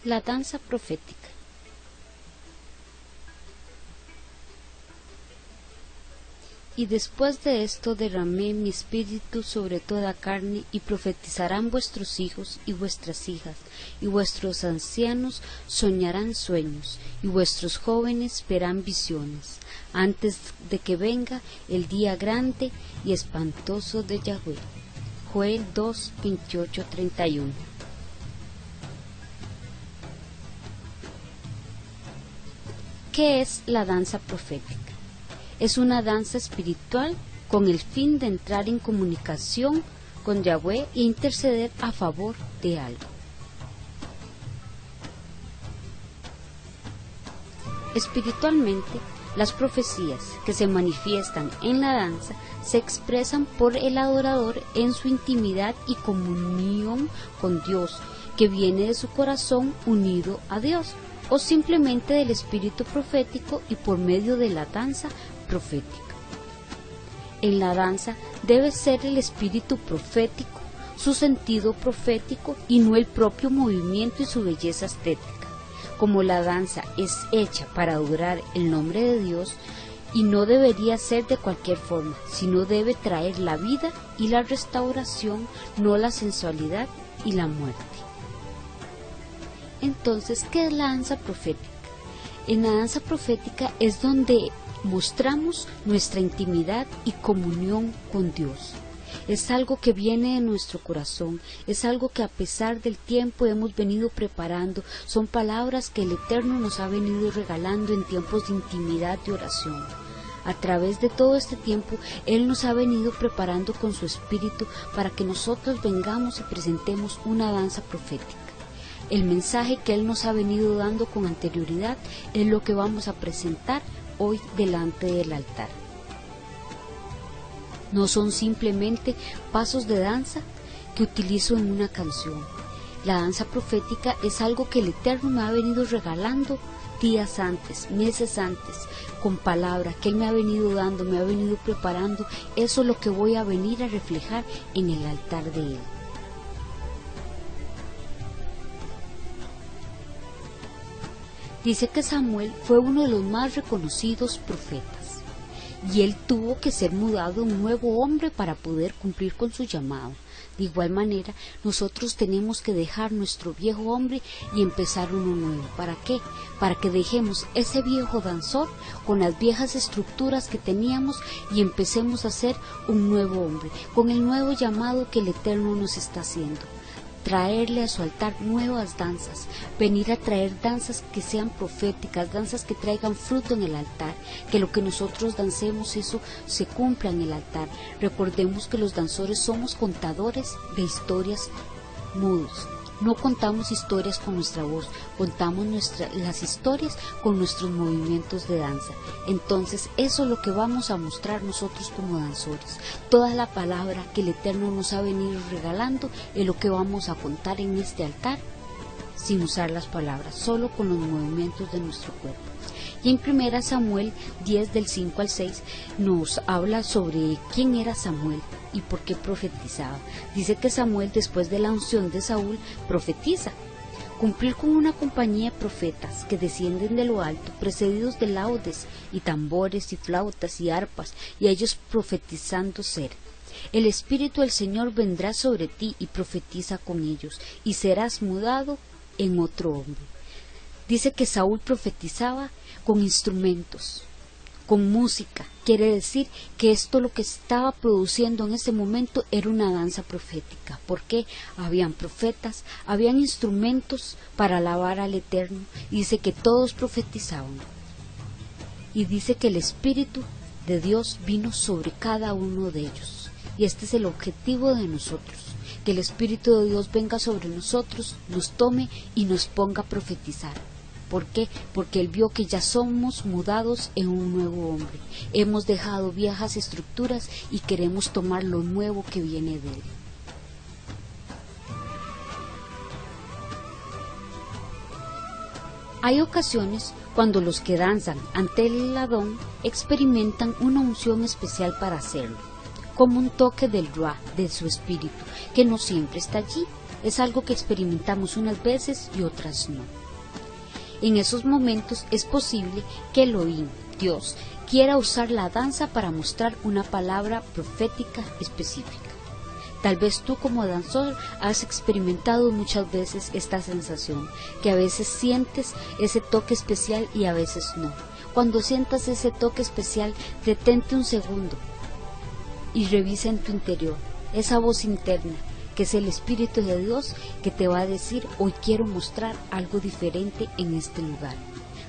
la danza profética? Y después de esto derramé mi espíritu sobre toda carne, y profetizarán vuestros hijos y vuestras hijas, y vuestros ancianos soñarán sueños, y vuestros jóvenes verán visiones, antes de que venga el día grande y espantoso de Yahweh. Joel 2, 28, 31. ¿Qué es la danza profética? Es una danza espiritual con el fin de entrar en comunicación con Yahweh e interceder a favor de algo. Espiritualmente, las profecías que se manifiestan en la danza se expresan por el adorador en su intimidad y comunión con Dios, que viene de su corazón unido a Dios, o simplemente del espíritu profético y por medio de la danza profética. En la danza debe ser el espíritu profético, su sentido profético y no el propio movimiento y su belleza estética. Como la danza es hecha para adorar el nombre de Dios, y no debería ser de cualquier forma, sino debe traer la vida y la restauración, no la sensualidad y la muerte. Entonces, ¿qué es la danza profética? En la danza profética es donde mostramos nuestra intimidad y comunión con Dios. Es algo que viene de nuestro corazón, es algo que a pesar del tiempo hemos venido preparando, son palabras que el Eterno nos ha venido regalando en tiempos de intimidad y oración. A través de todo este tiempo, Él nos ha venido preparando con su Espíritu para que nosotros vengamos y presentemos una danza profética. El mensaje que Él nos ha venido dando con anterioridad es lo que vamos a presentar hoy delante del altar. No son simplemente pasos de danza que utilizo en una canción. La danza profética es algo que el Eterno me ha venido regalando días antes, meses antes, con palabra que Él me ha venido dando, me ha venido preparando. Eso es lo que voy a venir a reflejar en el altar de Él. Dice que Samuel fue uno de los más reconocidos profetas, y él tuvo que ser mudado en un nuevo hombre para poder cumplir con su llamado. De igual manera, nosotros tenemos que dejar nuestro viejo hombre y empezar uno nuevo. ¿Para qué? Para que dejemos ese viejo danzor con las viejas estructuras que teníamos y empecemos a ser un nuevo hombre, con el nuevo llamado que el Eterno nos está haciendo. Traerle a su altar nuevas danzas, venir a traer danzas que sean proféticas, danzas que traigan fruto en el altar, que lo que nosotros dancemos eso se cumpla en el altar. Recordemos que los danzores somos contadores de historias mudos. No contamos historias con nuestra voz, contamos las historias con nuestros movimientos de danza. Entonces eso es lo que vamos a mostrar nosotros como danzores. Toda la palabra que el Eterno nos ha venido regalando es lo que vamos a contar en este altar, sin usar las palabras, solo con los movimientos de nuestro cuerpo. Y en 1 Samuel 10 del 5 al 6 nos habla sobre quién era Samuel y por qué profetizaba. Dice que Samuel, después de la unción de Saúl, profetiza. Cumplir con una compañía de profetas que descienden de lo alto, precedidos de laudes y tambores y flautas y arpas, y ellos profetizando ser. El Espíritu del Señor vendrá sobre ti y profetiza con ellos, y serás mudado en otro hombre. Dice que Saúl profetizaba con instrumentos, con música. Quiere decir que esto lo que estaba produciendo en ese momento era una danza profética. ¿Por qué? Habían profetas, habían instrumentos para alabar al Eterno. Y dice que todos profetizaban. Y dice que el Espíritu de Dios vino sobre cada uno de ellos. Y este es el objetivo de nosotros. Que el Espíritu de Dios venga sobre nosotros, nos tome y nos ponga a profetizar. ¿Por qué? Porque Él vio que ya somos mudados en un nuevo hombre. Hemos dejado viejas estructuras y queremos tomar lo nuevo que viene de Él. Hay ocasiones cuando los que danzan ante el Adón experimentan una unción especial para hacerlo, como un toque del Ruah, de su espíritu, que no siempre está allí. es algo que experimentamos unas veces y otras no. En esos momentos es posible que Elohim, Dios, quiera usar la danza para mostrar una palabra profética específica. Tal vez tú como danzor has experimentado muchas veces esta sensación, que a veces sientes ese toque especial y a veces no. Cuando sientas ese toque especial, detente un segundo y revisa en tu interior esa voz interna, que es el Espíritu de Dios, que te va a decir: hoy quiero mostrar algo diferente en este lugar.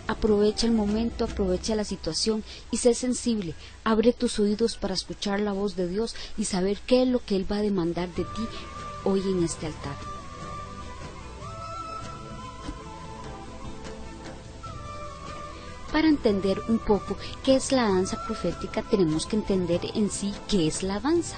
Aprovecha el momento, aprovecha la situación y sé sensible. Abre tus oídos para escuchar la voz de Dios y saber qué es lo que Él va a demandar de ti hoy en este altar. Para entender un poco qué es la danza profética, tenemos que entender en sí qué es la danza.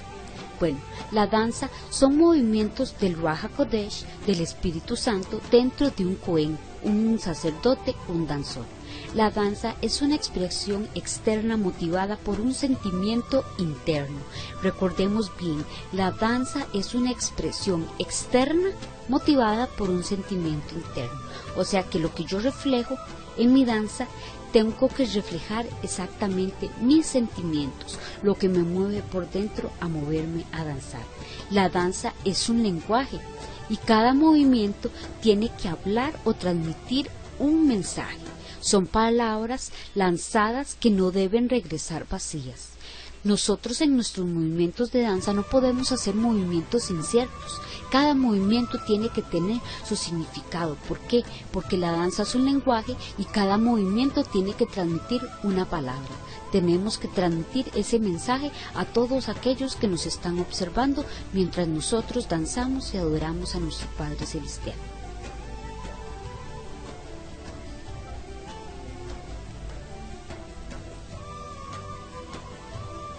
Bueno, la danza son movimientos del Ruach HaKodesh, del Espíritu Santo, dentro de un Cohen, un sacerdote, un danzor. La danza es una expresión externa motivada por un sentimiento interno. Recordemos bien, la danza es una expresión externa motivada por un sentimiento interno. O sea que lo que yo reflejo en mi danza, tengo que reflejar exactamente mis sentimientos, lo que me mueve por dentro a moverme a danzar. La danza es un lenguaje y cada movimiento tiene que hablar o transmitir un mensaje. Son palabras lanzadas que no deben regresar vacías. Nosotros en nuestros movimientos de danza no podemos hacer movimientos inciertos. Cada movimiento tiene que tener su significado. ¿Por qué? Porque la danza es un lenguaje y cada movimiento tiene que transmitir una palabra. Tenemos que transmitir ese mensaje a todos aquellos que nos están observando mientras nosotros danzamos y adoramos a nuestro Padre Celestial.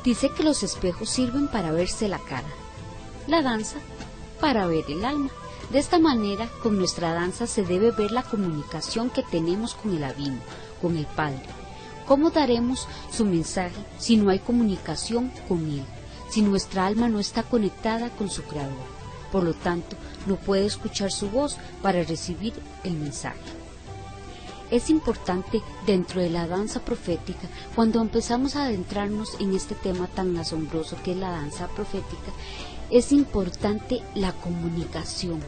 Dice que los espejos sirven para verse la cara, la danza para ver el alma. De esta manera, con nuestra danza se debe ver la comunicación que tenemos con el Abino, con el Padre. ¿Cómo daremos su mensaje si no hay comunicación con Él? Si nuestra alma no está conectada con su Creador. Por lo tanto, no puede escuchar su voz para recibir el mensaje. Es importante dentro de la danza profética, cuando empezamos a adentrarnos en este tema tan asombroso que es la danza profética, es importante la comunicación.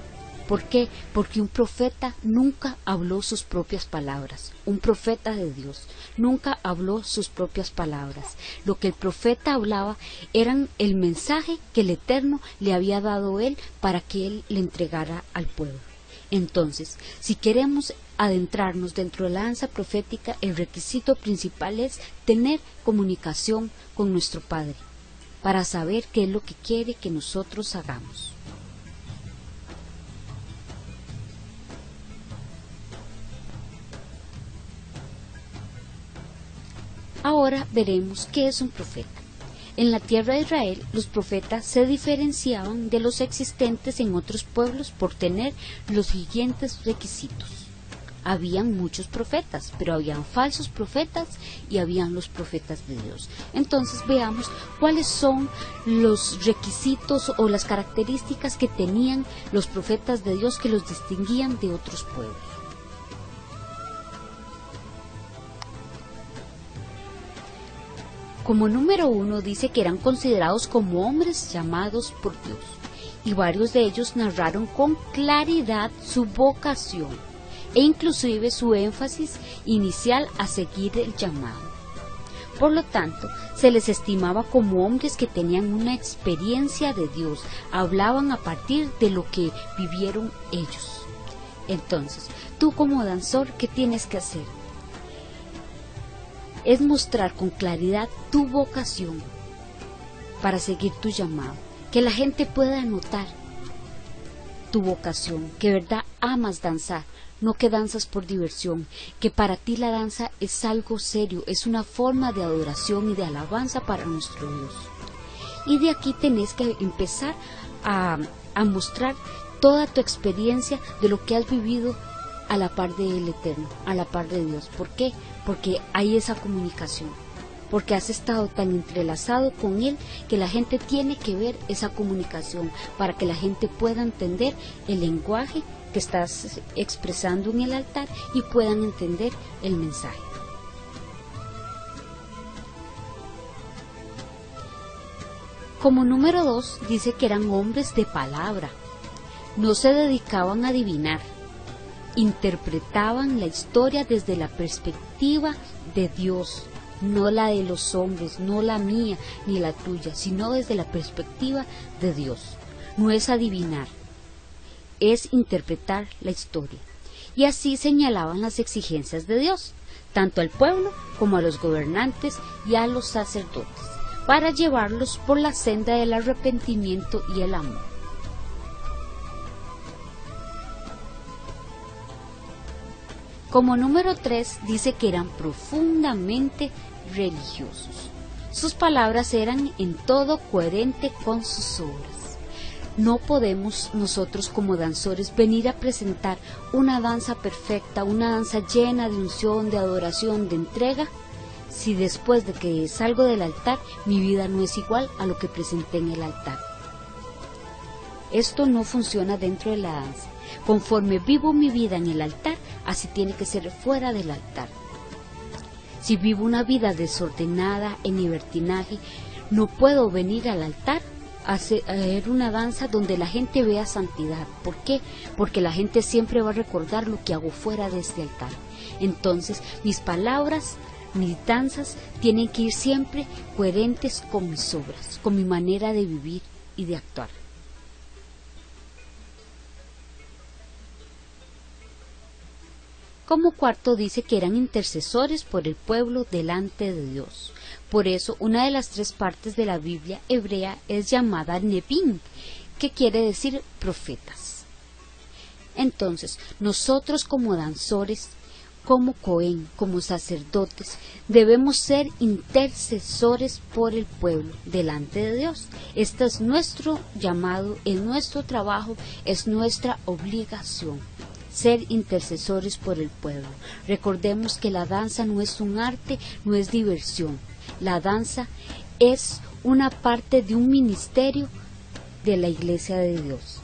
¿Por qué? Porque un profeta nunca habló sus propias palabras. Un profeta de Dios nunca habló sus propias palabras. Lo que el profeta hablaba eran el mensaje que el Eterno le había dado a él para que él le entregara al pueblo. Entonces, si queremos adentrarnos dentro de la danza profética, el requisito principal es tener comunicación con nuestro Padre, para saber qué es lo que quiere que nosotros hagamos. Ahora veremos qué es un profeta. En la tierra de Israel, los profetas se diferenciaban de los existentes en otros pueblos por tener los siguientes requisitos. Habían muchos profetas, pero habían falsos profetas y habían los profetas de Dios. Entonces veamos cuáles son los requisitos o las características que tenían los profetas de Dios que los distinguían de otros pueblos. Como número 1 dice que eran considerados como hombres llamados por Dios, y varios de ellos narraron con claridad su vocación e inclusive su énfasis inicial a seguir el llamado. Por lo tanto, se les estimaba como hombres que tenían una experiencia de Dios, hablaban a partir de lo que vivieron ellos. Entonces, tú como danzor, ¿qué tienes que hacer? Es mostrar con claridad tu vocación para seguir tu llamado, que la gente pueda notar tu vocación, que de verdad amas danzar, no que danzas por diversión, que para ti la danza es algo serio, es una forma de adoración y de alabanza para nuestro Dios. Y de aquí tenés que empezar a mostrar toda tu experiencia de lo que has vivido a la par del Eterno, a la par de Dios. ¿Por qué? Porque hay esa comunicación. porque has estado tan entrelazado con Él que la gente tiene que ver esa comunicación para que la gente pueda entender el lenguaje que estás expresando en el altar y puedan entender el mensaje. Como número 2, dice que eran hombres de palabra. No se dedicaban a adivinar. Interpretaban la historia desde la perspectiva de Dios, no la de los hombres, no la mía ni la tuya, sino desde la perspectiva de Dios. No es adivinar, es interpretar la historia. Y así señalaban las exigencias de Dios, tanto al pueblo como a los gobernantes y a los sacerdotes, para llevarlos por la senda del arrepentimiento y el amor. Como número 3, dice que eran profundamente religiosos. Sus palabras eran en todo coherente con sus obras. No podemos nosotros como danzores venir a presentar una danza perfecta, una danza llena de unción, de adoración, de entrega, si después de que salgo del altar mi vida no es igual a lo que presenté en el altar. Esto no funciona dentro de la danza. Conforme vivo mi vida en el altar, así tiene que ser fuera del altar. Si vivo una vida desordenada, en libertinaje, no puedo venir al altar a hacer una danza donde la gente vea santidad. ¿Por qué? Porque la gente siempre va a recordar lo que hago fuera de este altar. Entonces, mis palabras, mis danzas tienen que ir siempre coherentes con mis obras, con mi manera de vivir y de actuar. Como cuarto, dice que eran intercesores por el pueblo delante de Dios. Por eso, una de las 3 partes de la Biblia hebrea es llamada Nebim, que quiere decir profetas. Entonces, nosotros como danzores, como Cohen, como sacerdotes, debemos ser intercesores por el pueblo delante de Dios. Este es nuestro llamado, es nuestro trabajo, es nuestra obligación. Ser intercesores por el pueblo. Recordemos que la danza no es un arte, no es diversión. La danza es una parte de un ministerio de la Iglesia de Dios.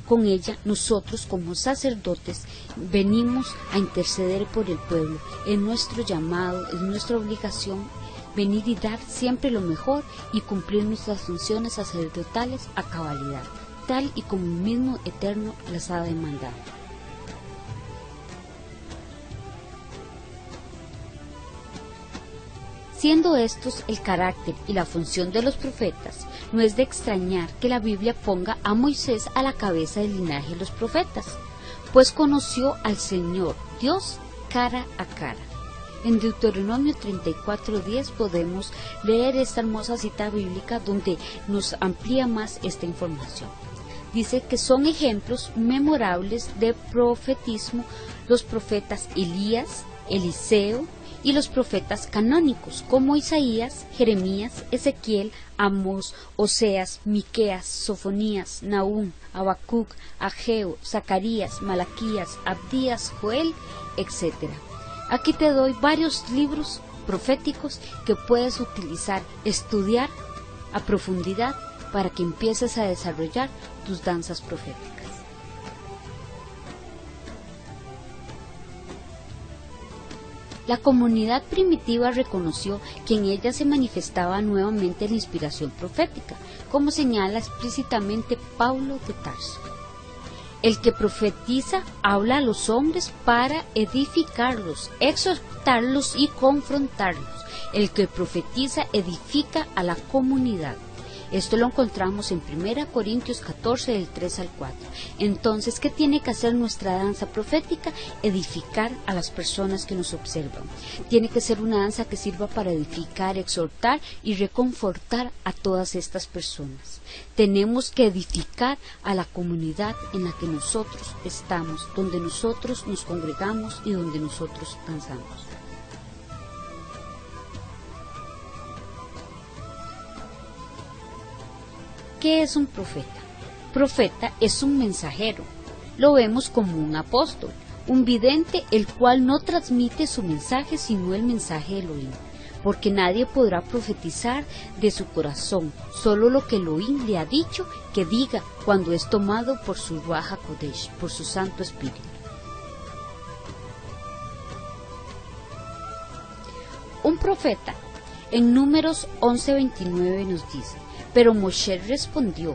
Con ella, nosotros como sacerdotes venimos a interceder por el pueblo. Es nuestro llamado, es nuestra obligación venir y dar siempre lo mejor y cumplir nuestras funciones sacerdotales a cabalidad, tal y como el mismo Eterno las ha demandado. Siendo estos el carácter y la función de los profetas, no es de extrañar que la Biblia ponga a Moisés a la cabeza del linaje de los profetas, pues conoció al Señor Dios cara a cara. En Deuteronomio 34:10 podemos leer esta hermosa cita bíblica donde nos amplía más esta información. Dice que son ejemplos memorables de profetismo los profetas Elías, Eliseo y los profetas canónicos como Isaías, Jeremías, Ezequiel, Amós, Oseas, Miqueas, Sofonías, Nahum, Habacuc, Ageo, Zacarías, Malaquías, Abdías, Joel, etc. Aquí te doy varios libros proféticos que puedes utilizar, estudiar a profundidad para que empieces a desarrollar tus danzas proféticas. La comunidad primitiva reconoció que en ella se manifestaba nuevamente la inspiración profética, como señala explícitamente Pablo de Tarso. El que profetiza habla a los hombres para edificarlos, exhortarlos y confrontarlos. El que profetiza edifica a la comunidad. Esto lo encontramos en 1 Corintios 14, del 3 al 4. Entonces, ¿qué tiene que hacer nuestra danza profética? Edificar a las personas que nos observan. Tiene que ser una danza que sirva para edificar, exhortar y reconfortar a todas estas personas. Tenemos que edificar a la comunidad en la que nosotros estamos, donde nosotros nos congregamos y donde nosotros danzamos. ¿Qué es un profeta? Profeta es un mensajero. Lo vemos como un apóstol, un vidente, el cual no transmite su mensaje sino el mensaje de Elohim. porque nadie podrá profetizar de su corazón, solo lo que Elohim le ha dicho que diga cuando es tomado por su Ruach HaKodesh, por su Santo Espíritu. Un profeta, en Números 11:29 nos dice, pero Moshe respondió,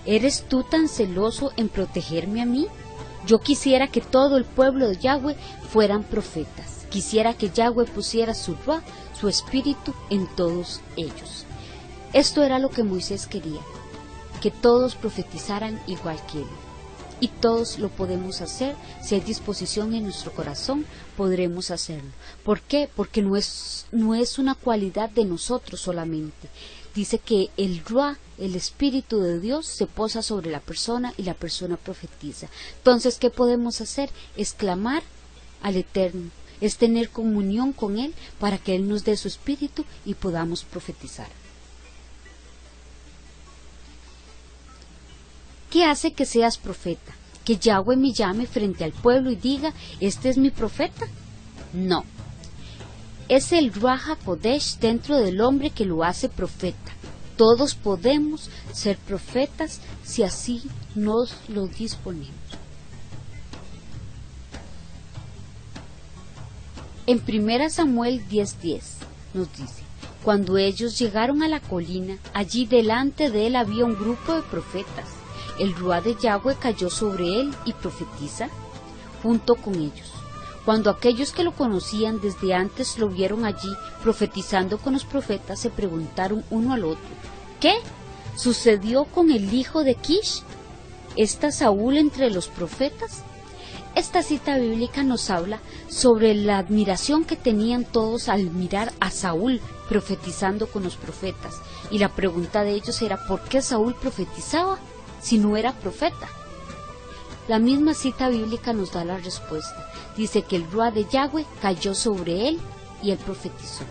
¿eres tú tan celoso en protegerme a mí? Yo quisiera que todo el pueblo de Yahweh fueran profetas. Quisiera que Yahweh pusiera su Ruach, su espíritu, en todos ellos. Esto era lo que Moisés quería, que todos profetizaran igual que él. Y todos lo podemos hacer, si hay disposición en nuestro corazón, podremos hacerlo. ¿Por qué? Porque no es una cualidad de nosotros solamente. Dice que el Ruach, el Espíritu de Dios, se posa sobre la persona y la persona profetiza. Entonces, ¿qué podemos hacer? Es clamar al Eterno, es tener comunión con Él para que Él nos dé su Espíritu y podamos profetizar. ¿Qué hace que seas profeta? ¿Que Yahweh me llame frente al pueblo y diga, este es mi profeta? No. Es el Ruach HaKodesh dentro del hombre que lo hace profeta. Todos podemos ser profetas si así nos lo disponemos. En 1 Samuel 10:10 nos dice, cuando ellos llegaron a la colina, allí delante de él había un grupo de profetas. El Ruach de Yahweh cayó sobre él y profetiza junto con ellos. Cuando aquellos que lo conocían desde antes lo vieron allí profetizando con los profetas, se preguntaron uno al otro, ¿qué sucedió con el hijo de Kish? ¿Está Saúl entre los profetas? Esta cita bíblica nos habla sobre la admiración que tenían todos al mirar a Saúl profetizando con los profetas. Y la pregunta de ellos era, ¿por qué Saúl profetizaba si no era profeta? La misma cita bíblica nos da la respuesta. Dice que el Ruach de Yahweh cayó sobre él y él profetizó.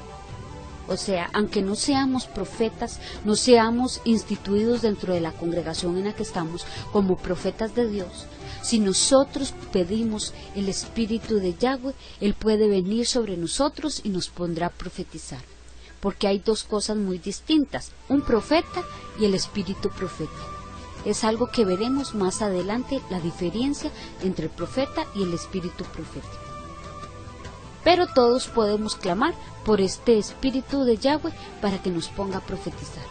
O sea, aunque no seamos profetas, no seamos instituidos dentro de la congregación en la que estamos como profetas de Dios, si nosotros pedimos el Espíritu de Yahweh, Él puede venir sobre nosotros y nos pondrá a profetizar. Porque hay dos cosas muy distintas, un profeta y el Espíritu profético. Es algo que veremos más adelante, la diferencia entre el profeta y el espíritu profético. Pero todos podemos clamar por este Espíritu de Yahweh para que nos ponga a profetizar.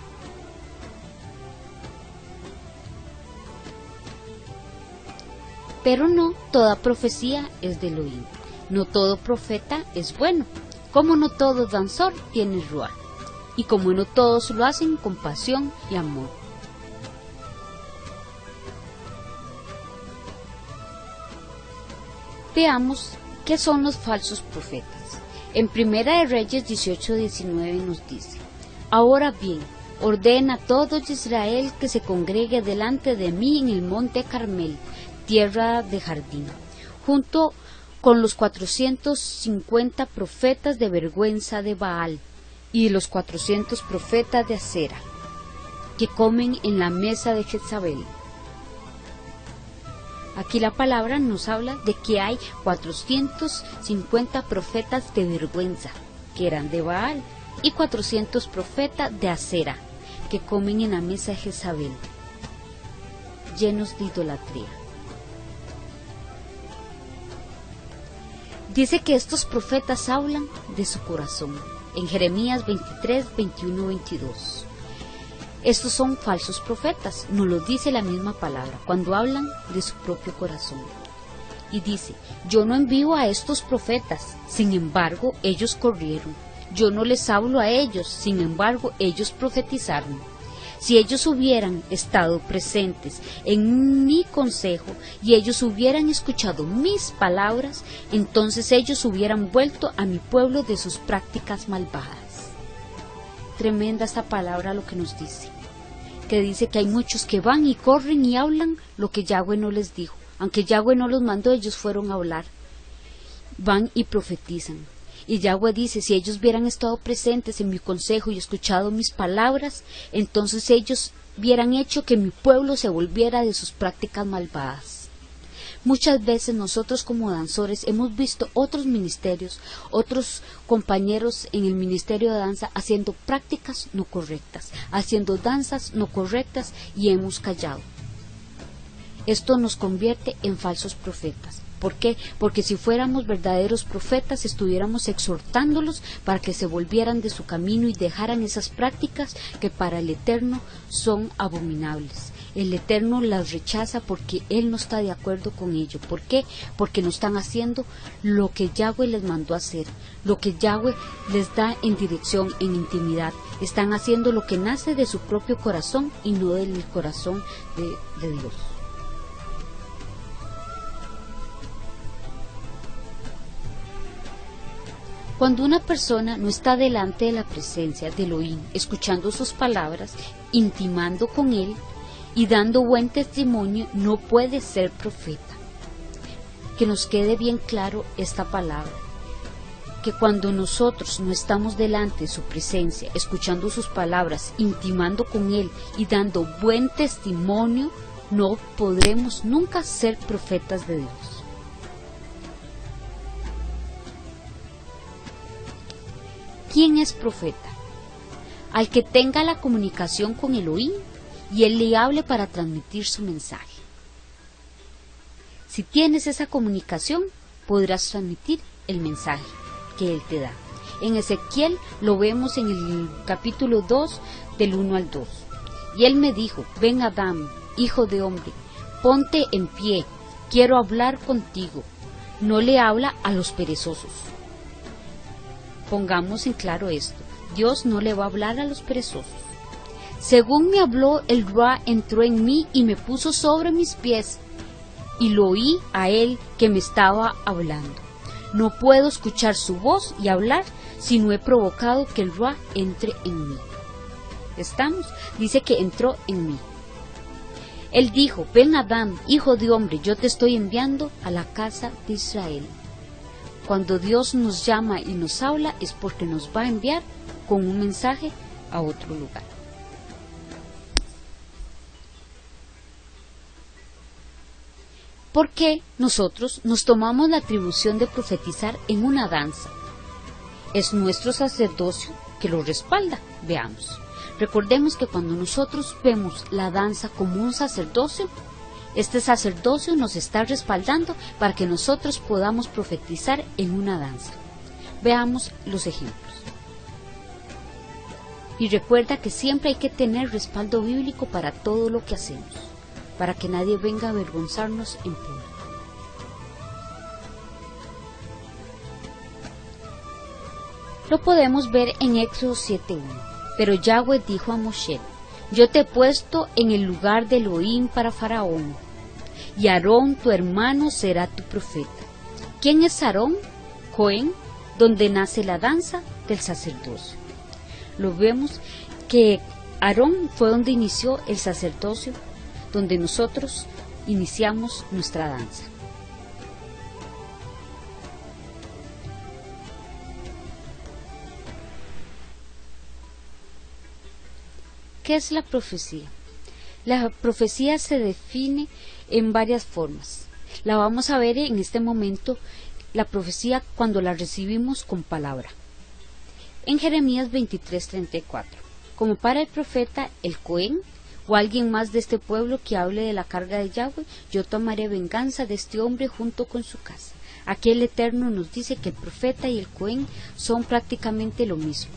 Pero no toda profecía es de Elohim. No todo profeta es bueno. Como no todo danzor tiene Ruach. Y como no todos lo hacen con pasión y amor. Veamos qué son los falsos profetas. En Primera de Reyes 18:19 nos dice, ahora bien, ordena a todo Israel que se congregue delante de mí en el monte Carmel, tierra de jardín, junto con los 450 profetas de vergüenza de Baal y los 400 profetas de Acera, que comen en la mesa de Jezabel. Aquí la palabra nos habla de que hay 450 profetas de vergüenza, que eran de Baal, y 400 profetas de Acera, que comen en la mesa de Jezabel, llenos de idolatría. Dice que estos profetas hablan de su corazón, en Jeremías 23, 21, 22. Estos son falsos profetas, nos lo dice la misma palabra, cuando hablan de su propio corazón. Y dice, yo no envío a estos profetas, sin embargo ellos corrieron. Yo no les hablo a ellos, sin embargo ellos profetizaron. Si ellos hubieran estado presentes en mi consejo y ellos hubieran escuchado mis palabras, entonces ellos hubieran vuelto a mi pueblo de sus prácticas malvadas. Tremenda esta palabra lo que nos dice, que dice que hay muchos que van y corren y hablan lo que Yahweh no les dijo, aunque Yahweh no los mandó, ellos fueron a hablar, van y profetizan. Y Yahweh dice, si ellos hubieran estado presentes en mi consejo y escuchado mis palabras, entonces ellos hubieran hecho que mi pueblo se volviera de sus prácticas malvadas. Muchas veces nosotros como danzores hemos visto otros ministerios, otros compañeros en el ministerio de danza haciendo prácticas no correctas, haciendo danzas no correctas y hemos callado. Esto nos convierte en falsos profetas. ¿Por qué? Porque si fuéramos verdaderos profetas estuviéramos exhortándolos para que se volvieran de su camino y dejaran esas prácticas que para el Eterno son abominables. El Eterno las rechaza porque Él no está de acuerdo con ello. ¿Por qué? Porque no están haciendo lo que Yahweh les mandó a hacer, lo que Yahweh les da en dirección, en intimidad. Están haciendo lo que nace de su propio corazón y no del corazón de Dios. Cuando una persona no está delante de la presencia de Elohim, escuchando sus palabras, intimando con Él y dando buen testimonio, no puede ser profeta. Que nos quede bien claro esta palabra, que cuando nosotros no estamos delante de su presencia, escuchando sus palabras, intimando con Él y dando buen testimonio, no podremos nunca ser profetas de Dios. ¿Quién es profeta? Al que tenga la comunicación con Elohim y Él le hable para transmitir su mensaje. Si tienes esa comunicación, podrás transmitir el mensaje que Él te da. En Ezequiel lo vemos en el capítulo 2, del 1 al 2. Y Él me dijo: ven Adán, hijo de hombre, ponte en pie, quiero hablar contigo. No le habla a los perezosos. Pongamos en claro esto, Dios no le va a hablar a los perezosos. Según me habló, el Ruá entró en mí y me puso sobre mis pies, y lo oí a Él que me estaba hablando. No puedo escuchar su voz y hablar si no he provocado que el Ruá entre en mí. ¿Estamos? Dice que entró en mí. Él dijo: ven Adán, hijo de hombre, yo te estoy enviando a la casa de Israel. Cuando Dios nos llama y nos habla es porque nos va a enviar con un mensaje a otro lugar. ¿Por qué nosotros nos tomamos la atribución de profetizar en una danza? Es nuestro sacerdocio que lo respalda. Veamos. Recordemos que cuando nosotros vemos la danza como un sacerdocio, este sacerdocio nos está respaldando para que nosotros podamos profetizar en una danza. Veamos los ejemplos. Y recuerda que siempre hay que tener respaldo bíblico para todo lo que hacemos, para que nadie venga a avergonzarnos en público. Lo podemos ver en Éxodo 7:1. Pero Yahweh dijo a Moshe: yo te he puesto en el lugar de Elohim para Faraón, y Aarón tu hermano será tu profeta. ¿Quién es Aarón? Cohen, donde nace la danza del sacerdocio. Lo vemos que Aarón fue donde inició el sacerdocio, donde nosotros iniciamos nuestra danza. ¿Qué es la profecía? La profecía se define en varias formas. La vamos a ver en este momento, la profecía cuando la recibimos con palabra. En Jeremías 23:34, como para el profeta, el Cohen, o alguien más de este pueblo que hable de la carga de Yahweh, yo tomaré venganza de este hombre junto con su casa. Aquí el Eterno nos dice que el profeta y el Cohen son prácticamente lo mismo.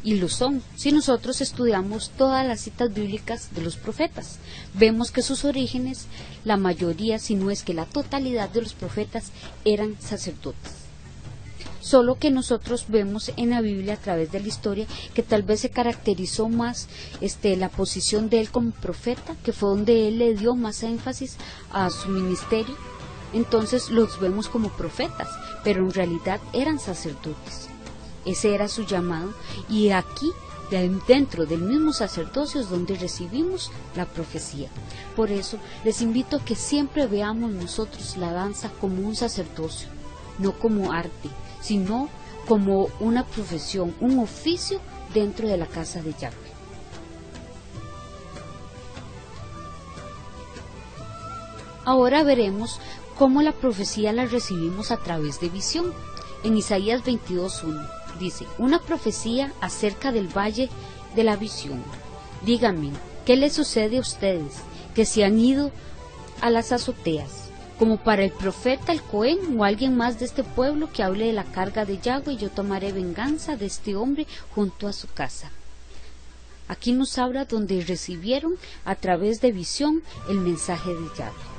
Y lo son. Si nosotros estudiamos todas las citas bíblicas de los profetas, vemos que sus orígenes, la mayoría, si no es que la totalidad de los profetas, eran sacerdotes. Solo que nosotros vemos en la Biblia, a través de la historia, que tal vez se caracterizó más la posición de él como profeta, que fue donde él le dio más énfasis a su ministerio. Entonces los vemos como profetas, pero en realidad eran sacerdotes. Ese era su llamado, y aquí, dentro del mismo sacerdocio, es donde recibimos la profecía. Por eso, les invito a que siempre veamos nosotros la danza como un sacerdocio, no como arte, sino como una profesión, un oficio dentro de la casa de Yahweh. Ahora veremos cómo la profecía la recibimos a través de visión. En Isaías 22:1 dice, una profecía acerca del valle de la visión. Díganme, ¿qué les sucede a ustedes que se han ido a las azoteas? Como para el profeta, el Cohen o alguien más de este pueblo que hable de la carga de Yahweh, yo tomaré venganza de este hombre junto a su casa. Aquí nos habla donde recibieron a través de visión el mensaje de Yahweh.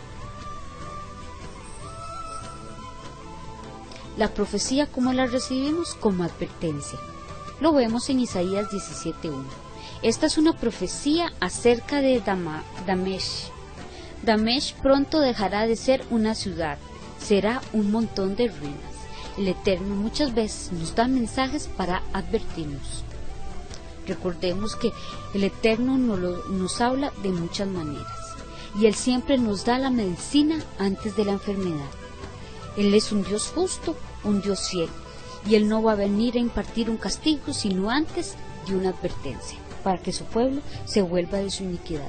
La profecía, ¿cómo la recibimos? Como advertencia. Lo vemos en Isaías 17:1. Esta es una profecía acerca de Damesh. Damesh pronto dejará de ser una ciudad, será un montón de ruinas. El Eterno muchas veces nos da mensajes para advertirnos. Recordemos que el Eterno nos habla de muchas maneras y Él siempre nos da la medicina antes de la enfermedad. Él es un Dios justo, un Dios fiel, y Él no va a venir a impartir un castigo sino antes de una advertencia, para que su pueblo se vuelva de su iniquidad.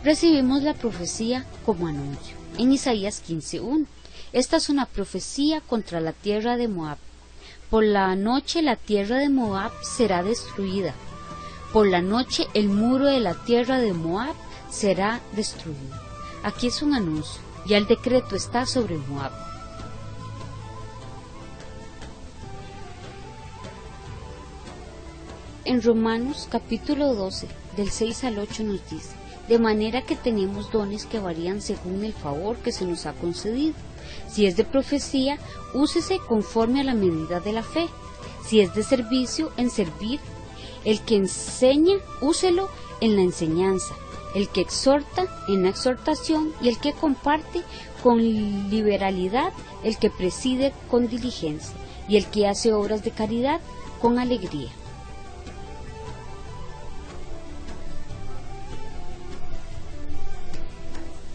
Recibimos la profecía como anuncio en Isaías 15:1. Esta es una profecía contra la tierra de Moab. Por la noche la tierra de Moab será destruida. Por la noche el muro de la tierra de Moab será destruido. Aquí es un anuncio, ya el decreto está sobre Moab. En Romanos capítulo 12, del 6 al 8 nos dice, de manera que tenemos dones que varían según el favor que se nos ha concedido. Si es de profecía, úsese conforme a la medida de la fe. Si es de servicio, en servir. El que enseña, úselo en la enseñanza. El que exhorta, en la exhortación. Y el que comparte, con liberalidad. El que preside, con diligencia. Y el que hace obras de caridad, con alegría.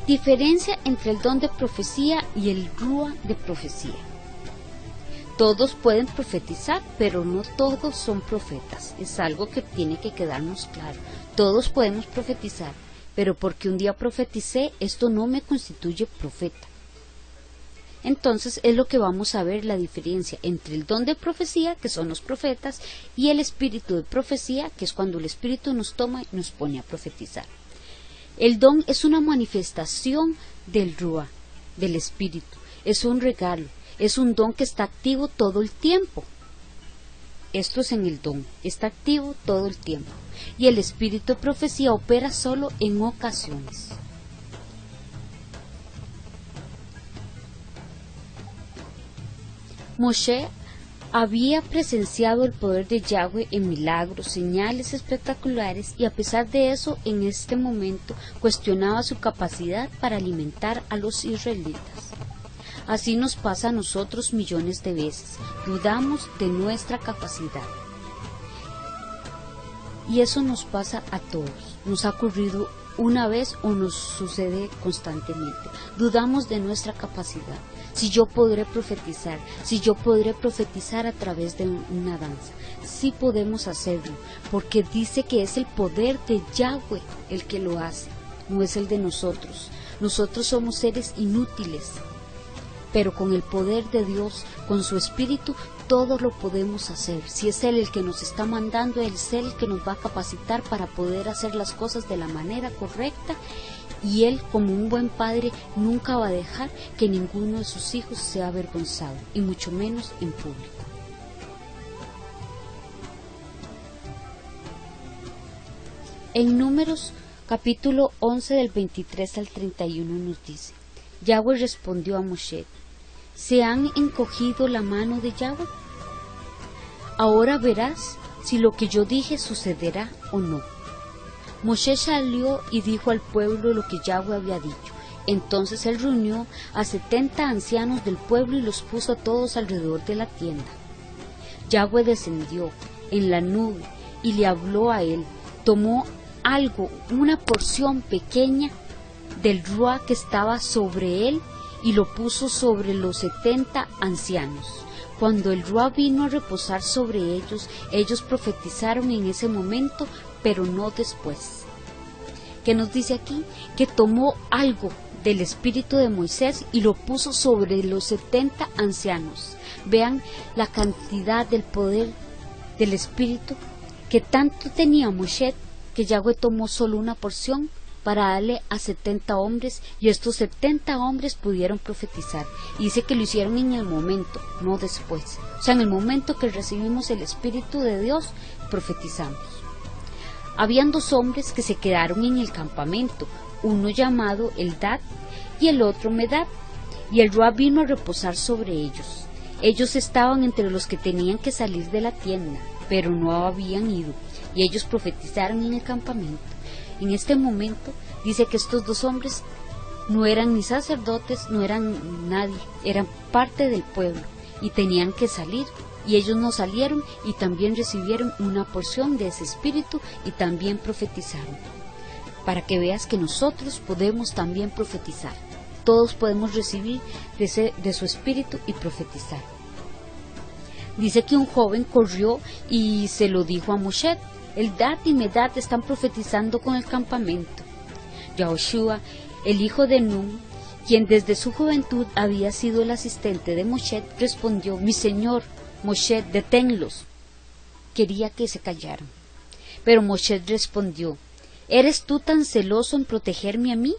Diferencia entre el don de profecía y el rúa de profecía. Todos pueden profetizar, pero no todos son profetas. Es algo que tiene que quedarnos claro. Todos podemos profetizar, pero porque un día profeticé, esto no me constituye profeta. Entonces es lo que vamos a ver, la diferencia entre el don de profecía, que son los profetas, y el espíritu de profecía, que es cuando el espíritu nos toma y nos pone a profetizar. El don es una manifestación del Ruá, del Espíritu, es un regalo, es un don que está activo todo el tiempo. Esto es en el don, está activo todo el tiempo. Y el Espíritu de profecía opera solo en ocasiones. Moshe había presenciado el poder de Yahweh en milagros, señales espectaculares, y a pesar de eso, en este momento cuestionaba su capacidad para alimentar a los israelitas. Así nos pasa a nosotros millones de veces, dudamos de nuestra capacidad. Y eso nos pasa a todos, nos ha ocurrido una vez o nos sucede constantemente. Dudamos de nuestra capacidad. Si yo podré profetizar a través de una danza. Sí podemos hacerlo, porque dice que es el poder de Yahweh el que lo hace, no es el de nosotros. Nosotros somos seres inútiles, pero con el poder de Dios, con su Espíritu, todo lo podemos hacer. Si es Él el que nos está mandando, Él es el que nos va a capacitar para poder hacer las cosas de la manera correcta. Y Él, como un buen padre, nunca va a dejar que ninguno de sus hijos sea avergonzado, y mucho menos en público. En Números, capítulo 11, del 23 al 31 nos dice, Yahweh respondió a Moshe, ¿se han encogido la mano de Yahweh? Ahora verás si lo que yo dije sucederá o no. Moshe salió y dijo al pueblo lo que Yahweh había dicho. Entonces él reunió a 70 ancianos del pueblo y los puso a todos alrededor de la tienda. Yahweh descendió en la nube y le habló a él. Tomó algo, una porción pequeña del ruá que estaba sobre él, y lo puso sobre los 70 ancianos. Cuando el Ruá vino a reposar sobre ellos, ellos profetizaron en ese momento, pero no después. ¿Qué nos dice aquí? Que tomó algo del espíritu de Moisés y lo puso sobre los 70 ancianos. Vean la cantidad del poder del espíritu que tanto tenía Moshe, que Yahweh tomó solo una porción para darle a 70 hombres, y estos 70 hombres pudieron profetizar. Y dice que lo hicieron en el momento, no después. O sea, en el momento que recibimos el Espíritu de Dios, profetizamos. Habían 2 hombres que se quedaron en el campamento, uno llamado Eldad y el otro Medad, y el Ruá vino a reposar sobre ellos. Ellos estaban entre los que tenían que salir de la tienda, pero no habían ido, y ellos profetizaron en el campamento. En este momento dice que estos 2 hombres no eran ni sacerdotes, no eran nadie, eran parte del pueblo y tenían que salir, y ellos no salieron y también recibieron una porción de ese espíritu y también profetizaron. Para que veas que nosotros podemos también profetizar, todos podemos recibir de su espíritu y profetizar. Dice que un joven corrió y se lo dijo a Moshe: Eldad y Medad están profetizando con el campamento. Yahoshua, el hijo de Nun, quien desde su juventud había sido el asistente de Moshe, respondió: mi señor, Moshe, deténlos. Quería que se callaran. Pero Moshe respondió: ¿eres tú tan celoso en protegerme a mí?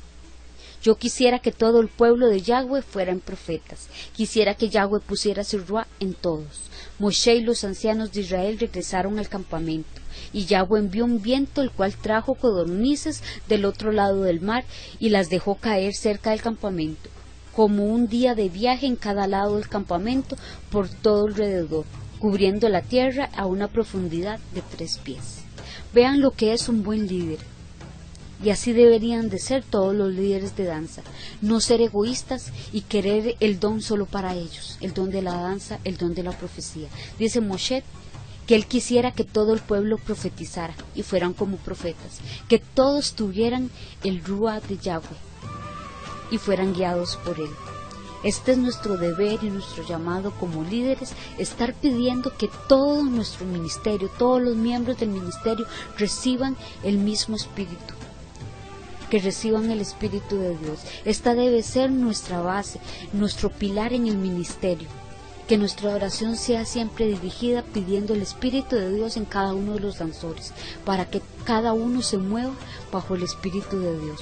Yo quisiera que todo el pueblo de Yahweh fueran profetas. Quisiera que Yahweh pusiera su Ruá en todos. Moshe y los ancianos de Israel regresaron al campamento, y Yahweh envió un viento, el cual trajo codornices del otro lado del mar y las dejó caer cerca del campamento, como un día de viaje en cada lado del campamento por todo alrededor, cubriendo la tierra a una profundidad de 3 pies. Vean lo que es un buen líder. Y así deberían de ser todos los líderes de danza, no ser egoístas y querer el don solo para ellos, el don de la danza, el don de la profecía. Dice Moshe que él quisiera que todo el pueblo profetizara y fueran como profetas, que todos tuvieran el Ruá de Yahweh y fueran guiados por él. Este es nuestro deber y nuestro llamado como líderes, estar pidiendo que todo nuestro ministerio, todos los miembros del ministerio reciban el mismo espíritu, que reciban el Espíritu de Dios. Esta debe ser nuestra base, nuestro pilar en el ministerio. Que nuestra oración sea siempre dirigida pidiendo el Espíritu de Dios en cada uno de los danzores, para que cada uno se mueva bajo el Espíritu de Dios.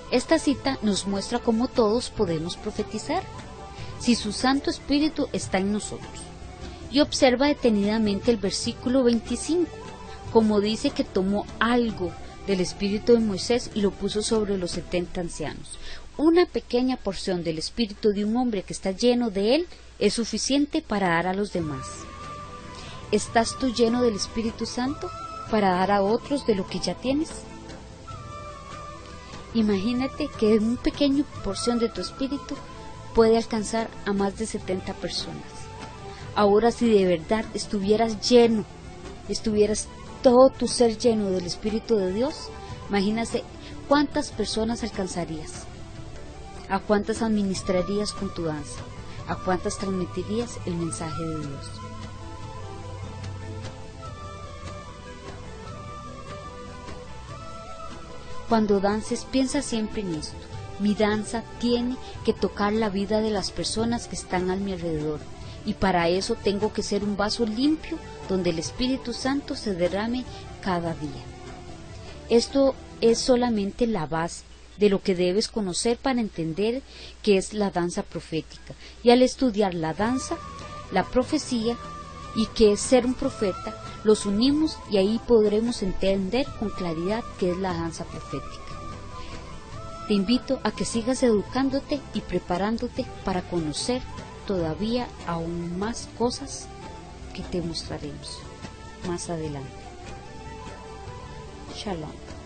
Esta cita nos muestra cómo todos podemos profetizar, si su Santo Espíritu está en nosotros. Y observa detenidamente el versículo 25, como dice que tomó algo del espíritu de Moisés y lo puso sobre los 70 ancianos. Una pequeña porción del espíritu de un hombre que está lleno de él es suficiente para dar a los demás. ¿Estás tú lleno del Espíritu Santo para dar a otros de lo que ya tienes? Imagínate que una pequeña porción de tu espíritu puede alcanzar a más de 70 personas. Ahora, si de verdad estuvieras lleno, estuvieras todo tu ser lleno del Espíritu de Dios, imagínate cuántas personas alcanzarías, a cuántas administrarías con tu danza, a cuántas transmitirías el mensaje de Dios. Cuando dances, piensa siempre en esto: mi danza tiene que tocar la vida de las personas que están a mi alrededor. Y para eso tengo que ser un vaso limpio donde el Espíritu Santo se derrame cada día. Esto es solamente la base de lo que debes conocer para entender qué es la danza profética. Y al estudiar la danza, la profecía y qué es ser un profeta, los unimos y ahí podremos entender con claridad qué es la danza profética. Te invito a que sigas educándote y preparándote para conocer todavía aún más cosas que te mostraremos más adelante. Shalom.